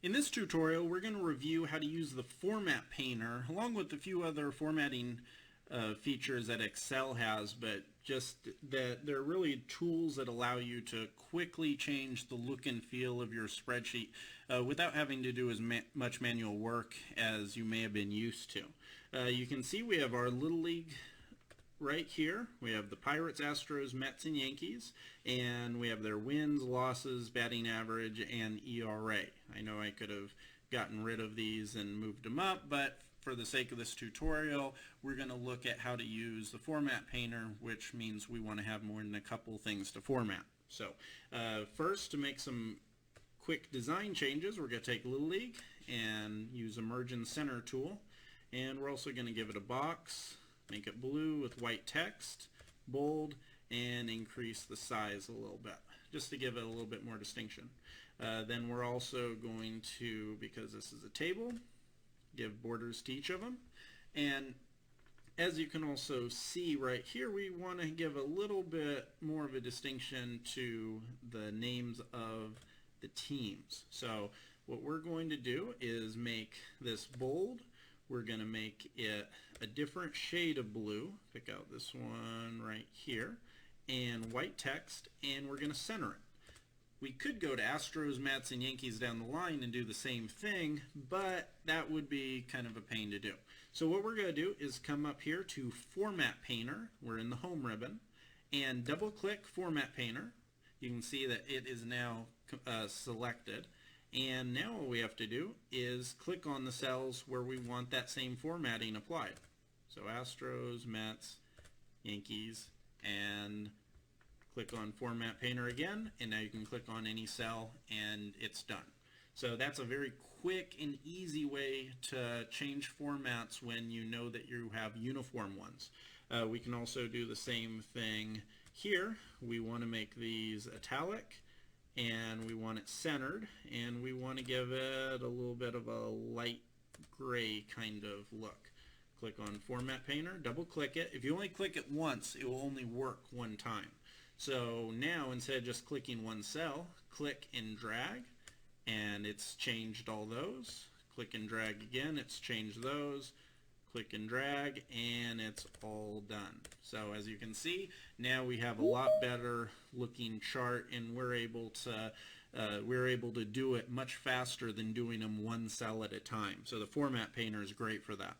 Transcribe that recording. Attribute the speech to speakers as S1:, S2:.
S1: In this tutorial, we're going to review how to use the Format Painter along with a few other formatting features that Excel has, but just that they're really tools that allow you to quickly change the look and feel of your spreadsheet without having to do as much manual work as you may have been used to. You can see we have our Little League right here. We have the Pirates, Astros, Mets, and Yankees, and we have their wins, losses, batting average, and ERA. I know I could have gotten rid of these and moved them up, but for the sake of this tutorial, we're going to look at how to use the Format Painter, which means we want to have more than a couple things to format. So first, to make some quick design changes, we're going to take Little League and use a Merge and Center tool, and we're also going to give it a box, make it blue with white text, bold, and increase the size a little bit, just to give it a little bit more distinction. Then we're also going to, because this is a table, give borders to each of them. And as you can also see right here, we want to give a little bit more of a distinction to the names of the teams. So what we're going to do is make this bold. We're going to make it a different shade of blue. Pick out this one right here. And white text, and we're going to center it. We could go to Astros, Mets, and Yankees down the line and do the same thing, but that would be kind of a pain to do. So what we're going to do is come up here to Format Painter. We're in the Home ribbon, and double-click Format Painter. You can see that it is now selected. And now what we have to do is click on the cells where we want that same formatting applied. So Astros, Mets, Yankees, and click on Format Painter again, and now you can click on any cell and it's done. So that's a very quick and easy way to change formats when you know that you have uniform ones. We can also do the same thing here. We want to make these italic, and we want it centered, and we want to give it a little bit of a light gray kind of look. Click on Format Painter, double click it. If you only click it once, it will only work one time. So now, instead of just clicking one cell, click and drag, and it's changed all those. Click and drag again, it's changed those. Click and drag, and it's all done. So as you can see, now we have a lot better looking chart, and we're able to do it much faster than doing them one cell at a time. So the Format Painter is great for that.